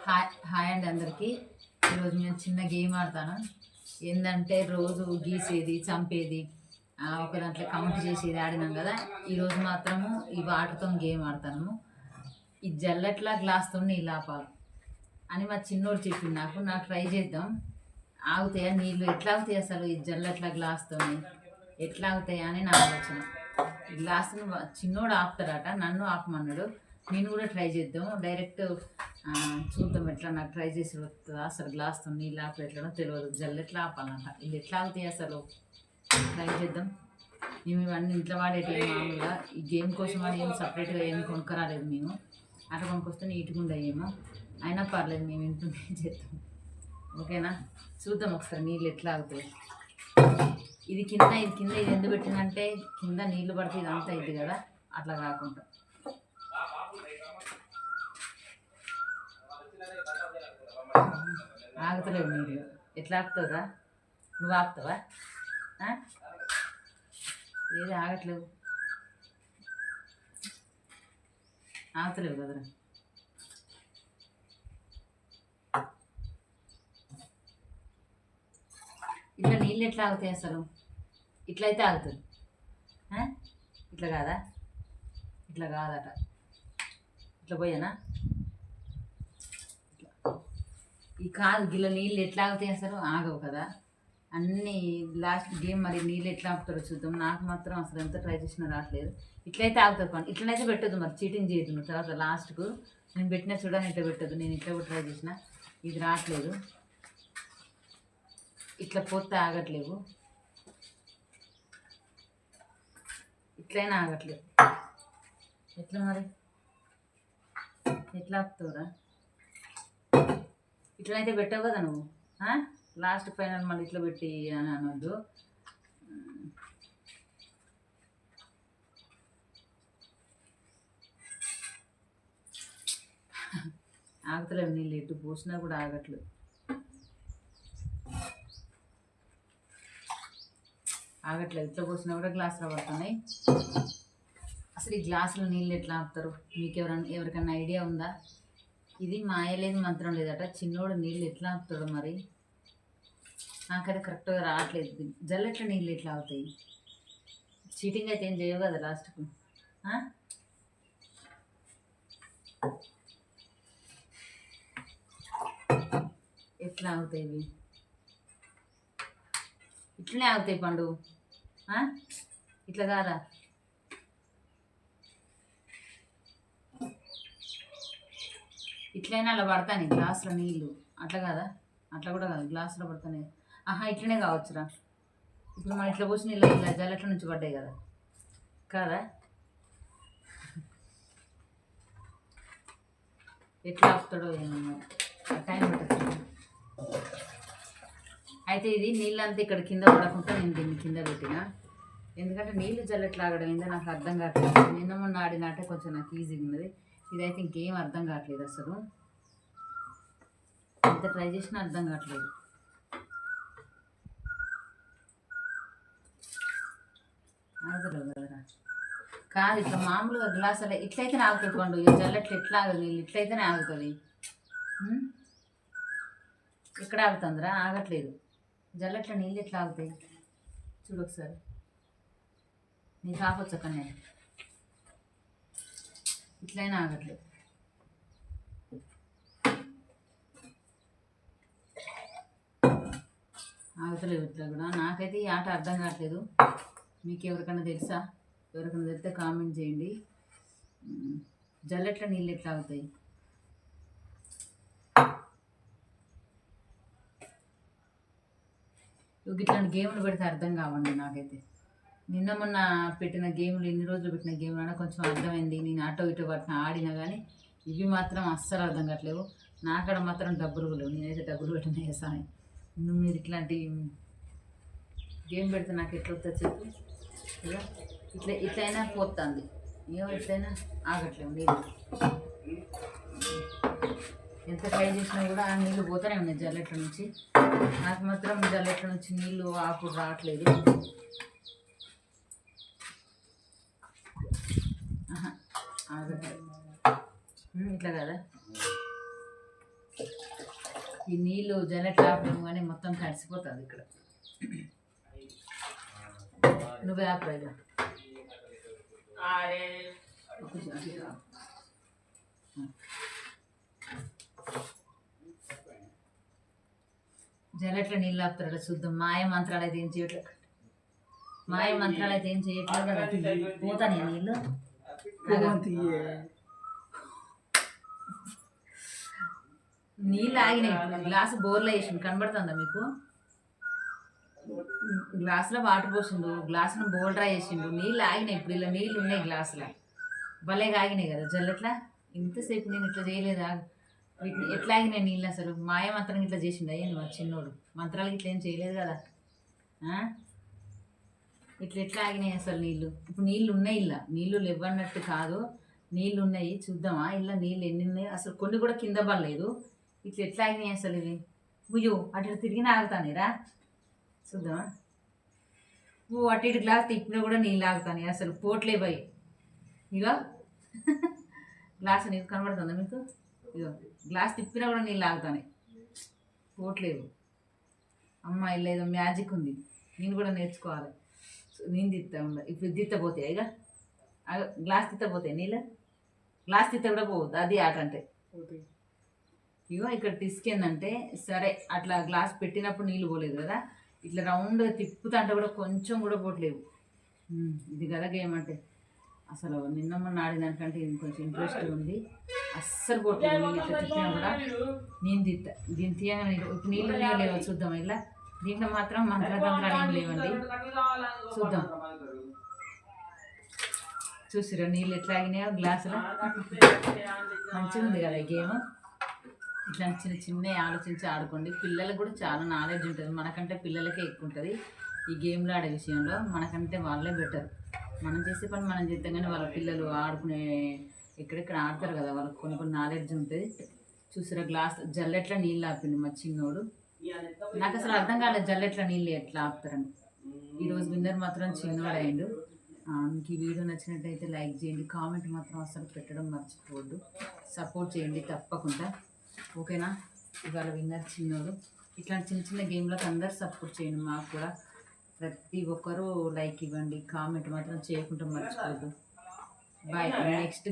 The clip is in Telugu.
హాయ్ అండి అందరికీ. ఈరోజు నేను చిన్న గేమ్ ఆడతాను. ఏంటంటే రోజు గీసేది, చంపేది, ఒక దాంట్లో కౌంట్ చేసేది ఆడినాం కదా. ఈరోజు మాత్రము ఈ వాటర్తో గేమ్ ఆడతాను. ఈ జల్లెట్లా గ్లాస్తో నీళ్ళు ఆపాలి అని మా చిన్నోడు చెప్పింది. నాకు ట్రై చేద్దాం. ఆగుతాయా నీళ్ళు? ఎట్లా ఆగుతాయి అసలు ఈ జల్లెట్లా గ్లాస్తో ఎట్లా ఆగుతాయా అని నా ఆలోచన. గ్లాస్ను చిన్నోడు ఆపుతాడట, నన్ను ఆపమన్నాడు. నేను కూడా ట్రై చేద్దాం. డైరెక్ట్ చూద్దాం ఎట్లా నాకు ట్రై చేసి వస్తుందా. అసలు గ్లాస్తో నీళ్ళు ఆపి ఎట్లనో తెలియదు. జల్లెట్లా ఆపాలంట. ఇది ఎట్లా ఆగుతాయి అసలు ట్రై చేద్దాం. మేము ఇవన్నీ ఇంట్లో వాడేటివి మామూలుగా. ఈ గేమ్ కోసం అని ఏం సపరేట్గా ఏం కొనుక్కరాలేదు. మేము అట్లా కొనుక్కొస్తే నీట్గా ఉండయేమో. అయినా పర్లేదు, మేము ఇంట్లోనే చేద్దాం. ఓకేనా? చూద్దాం ఒకసారి నీళ్ళు ఎట్లా ఆగుతాయి. ఇది కింద ఇది ఎందుకు పెట్టిందంటే కింద నీళ్లు పడితే ఇదంతా ఇది కదా, అట్లా కాకుండా. ఆగుతలేవు నీళ్ళు. ఎట్లా ఆపుతావురా? నువ్వు ఆపుతావా? ఏది ఆగట్లేవు, ఆగుతలేవు కదరా. ఇట్లా నీళ్ళు ఎట్లా ఆగుతాయి అసలు? ఇట్లయితే ఆగుతుంది. ఇట్లా కాదా? ఇట్లా కాదట. ఇట్లా పోయానా? ఈ కాదు గిల్ల నీళ్ళు ఎట్లా ఆగుతాయి అసలు? ఆగవు కదా. అన్నీ లాస్ట్ గేమ్ మరి నీళ్ళు ఎట్లా ఆపుతారో చూద్దాం. నాకు మాత్రం అసలు ఎంత ట్రై చేసినా రావట్లేదు. ఇట్లయితే ఆగుతుంది పని. ఇట్లనైతే పెట్టద్దు, మరి చీటింగ్ చేయదు. నువ్వు తర్వాత లాస్ట్కు నేను పెట్టిన చూడని ఇట్లా పెట్టద్దు. నేను ఇట్లా కూడా ట్రై చేసిన, ఇది రావట్లేదు. ఇట్లా పోతే ఆగట్లేవు, ఇట్లయినా ఆగట్లేదు. ఎట్లా మరి? ఎట్లా ఆపుతావురా? ఇట్లనైతే పెట్టావు కదా నువ్వు. లాస్ట్ ఫైనల్ మళ్ళీ ఇట్లా పెట్టి అని అనొద్దు. ఆగుతలేవు నీళ్ళు. ఎటు పోసినా కూడా ఆగట్లేదు. ఇట్లా పోసినా కూడా గ్లాసులో పడుతున్నాయి. అసలు ఈ గ్లాసులో నీళ్ళు ఎట్లా ఆపుతారు? మీకు ఎవరికన్నా ఐడియా ఉందా? ఇది మాయ లేదు, మంత్రం లేదట. చిన్నోడు నీళ్ళు ఎట్లా ఆపుతాడు మరి? నాకైతే కరెక్ట్గా రావట్లేదు. జల్లెట్ల నీళ్ళు ఎట్లా అవుతాయి? చీటింగ్ అయితే ఏం చేయవు కదా లాస్ట్కు. ఎట్లా అవుతాయి ఇవి? ఇట్లనే ఆగుతాయి పండు. ఇట్లా కాదా? ఇట్లయినా అలా పడతాను గ్లాసులో నీళ్ళు. అట్లా కాదా? అట్లా కూడా కాదు, గ్లాసులో పడతానే. ఇట్లనే కావచ్చురా. ఇప్పుడు మనం ఇట్లా పోసి నీళ్ళు ఇలా జల్లెట్ల నుంచి పడ్డాయి కదా, కాదా? ఎట్లా ఆపుతాడో ఏమో, టైం పెట్టచ్చు. అయితే ఇది నీళ్ళంతా ఇక్కడ కింద పడకుండా నేను దీన్ని కింద పెట్టిన. ఎందుకంటే నీళ్ళు జల్లెట్లు ఆగడం ఏందో నాకు అర్థం కావట్లేదు. నిన్న మొన్న ఆడినట్టే కొంచెం నాకు ఈజీగా ఉన్నది. ఇదైతే ఇంకేం అర్థం కావట్లేదు అసలు. ఎంత ట్రై చేసినా అర్థం కావట్లేదు. ఆగదు కదరా. కాదు, ఇట్లా మామూలుగా గ్లాస్ అలా ఇట్లయితేనే ఆగుతుంది పండు. జల్లెట్లు ఎట్లా ఆగదు నీళ్ళు? ఇట్లయితేనే ఆగుతుంది. ఇక్కడ ఆగుతుందిరా? ఆగట్లేదు. జల్లెట్ల నీళ్ళు ఎట్లా ఆగుతాయి చూడు ఒకసారి. నీకు ఆపొచ్చు అక్కడనే. ఇట్లయినా ఆగట్లేదు. ఆగతలేవు ఇట్లా కూడా. నాకైతే ఈ ఆట అర్థం కావట్లేదు. మీకు ఎవరికైనా తెలుసా? ఎవరికైనా తెలిస్తే కామెంట్ చేయండి. జల్లెట్ల నీళ్ళు ఎట్లా ఆగుతాయి? ఇట్లాంటి గేమ్లు పెడితే అర్థం కావండి నాకైతే. నిన్న మొన్న పెట్టిన గేమ్లు, ఇన్ని రోజులు పెట్టిన గేమ్లు అయినా కొంచెం అర్థమైంది. నేను అటో ఇటో వాటిని ఆడినా కానీ ఇవి మాత్రం అస్సలు అర్థం కావట్లేవు. నాకడ మాత్రం డబ్బులు లేవు. నేనైతే డబ్బులు పెట్టిన వేసాను. మీరు ఇట్లాంటి గేమ్ పెడితే నాకు ఎట్లా వస్తుంది చెప్పు. ఇట్లయినా పోతుంది. ఏమో ఇట్లయినా ఆగట్లేవు నీళ్ళు. ఎంత ట్రై చేసినా కూడా ఆ నీళ్ళు పోతూనే ఉన్నాయి జల్లెట్ల నుంచి. నాకు మాత్రం జల్లెట్ల నుంచి నీళ్ళు ఆపు రావట్లేదు. ఆగట్లేదు. ఇట్లా కదా? ఈ నీళ్ళు జల్లెట్లు ఆపడం కానీ మొత్తం తడిసిపోతుంది ఇక్కడ. నువ్వే ఆపరా జల్లెట్ల నీళ్ళు ఆపుతారట చూద్దాం. మాయ మంత్రాలు అయితే ఏం చేయట్లేదు, మాయ మంత్రాలు అయితే ఏం చేయట్లేదు కదా. పోతాను నీళ్ళు నీళ్ళు ఆగినాయి. గ్లాసు బోర్లో వేసిండు, కనబడుతుందా మీకు? గ్లాసులో వాటర్ పోసిండు, గ్లాసును బోల్డ్రా వేసిండు, నీళ్ళు ఆగినాయి. ఇప్పుడు ఇలా నీళ్ళు ఉన్నాయి గ్లాసులో, భలేగా ఆగినాయి కదా జల్లెట్లా. ఇంతసేపు నేను ఇట్లా చేయలేదా? వీటిని ఎట్లా ఆగినాయి నీళ్ళు? అసలు మాయ మంత్రం ఇట్లా చేసిండు అయ్యింది మా చిన్నోడు. మంత్రాలకి ఇట్లా ఏం చేయలేదు కదా. ఇట్లా ఎట్లా ఆగినాయి అసలు నీళ్ళు? ఇప్పుడు నీళ్ళు ఉన్నాయి, ఇలా నీళ్ళు లేవన్నట్టు కాదు, నీళ్ళు ఉన్నాయి. చూద్దామా ఇలా నీళ్ళు ఎన్ని ఉన్నాయి? అసలు కొన్ని కూడా కింద పడలేదు. ఇట్లా ఎట్లా ఆగినాయి అసలు ఇవి? ఉయ్యో అటు తిరిగినా ఆగుతానేరా, చూద్దామా. అటు ఇటు గ్లాస్ తిప్పినా కూడా నీళ్ళు ఆగుతాయి, అసలు పోట్లే పోయి. ఇగో గ్లాస్ నీకు కనబడుతుందా మీకు? ఇగో గ్లాస్ తిప్పినా కూడా నీళ్ళు ఆగుతాయి, పోట్లేవు. అమ్మ ఇలా ఏదో మ్యాజిక్ ఉంది, నేను కూడా నేర్చుకోవాలి. నేను తిత్తా ఉండ. ఇప్పుడు తిత్తపోతాయి ఇక గ్లాస్ తిత్తపోతాయి నీళ్ళు. గ్లాస్ తిత్త కూడా పోవద్దు, అది ఆట అంటే. ఇగో ఇక్కడ టిస్క్ ఏంటంటే, సరే అట్లా గ్లాస్ పెట్టినప్పుడు నీళ్ళు పోలేదు కదా, ఇట్లా రౌండ్గా తిప్పుతుంటే కూడా కొంచెం కూడా పోట్లేవు. ఇది కదా గేమ్ అంటే. అసలు నిన్న మొన్న ఆడిదానికంటే ఇది కొంచెం ఇంట్రెస్ట్ ఉంది. అస్సలు పోట్లేదు నీళ్ళు. ఇట్లా తిప్పినా కూడా నేను తిత్తా. దీన్ని తీయగానే ఇప్పుడు నీళ్ళు లేవో చూద్దాం. ఇలా దీంట్లో మాత్రం మంత్రతంత్రాలు ఏం లేవండి, చూద్దాం. చూసిరా నీళ్ళు ఎట్లా ఆగినాయో గ్లాసులో. మంచిగా ఉంది కదా ఈ గేమ్. ఇట్లా చిన్న చిన్న ఆలోచించి ఆడుకోండి. పిల్లలకు కూడా చాలా నాలెడ్జ్ ఉంటుంది, మనకంటే పిల్లలకే ఎక్కువ ఉంటుంది ఈ గేమ్లు ఆడే విషయంలో. మనకంటే వాళ్ళే బెటర్. మనం చేసే పని మనం చేస్తాం, కానీ వాళ్ళ పిల్లలు ఆడుకునే ఎక్కడెక్కడ ఆడతారు కదా, వాళ్ళకి కొన్ని కొన్ని నాలెడ్జ్ ఉంటుంది. చూసారా గ్లాస్ జల్లెట్ల నీళ్ళు ఆపిండు మా చిన్నోడు. నాకు అసలు అర్థం కాలేదు జల్లెట్ల నీళ్ళు ఎట్లా ఆపుతారని. ఈరోజు విన్నర్ మాత్రం చిన్నోడు అయ్యిండు. మీకు ఈ వీడియో నచ్చినట్టయితే లైక్ చేయండి, కామెంట్ మాత్రం అసలు పెట్టడం మర్చిపోవద్దు, సపోర్ట్ చేయండి తప్పకుండా, ఓకేనా. ఇవాళ విన్నర్ చిన్నోడు. ఇట్లాంటి చిన్న చిన్న గేమ్లకు అందరు సపోర్ట్ చేయండి. మాకు కూడా ప్రతి ఒక్కరూ లైక్ ఇవ్వండి, కామెంట్ మాత్రం చేయకుండా మర్చిపోవద్దు. బాయ్. నెక్స్ట్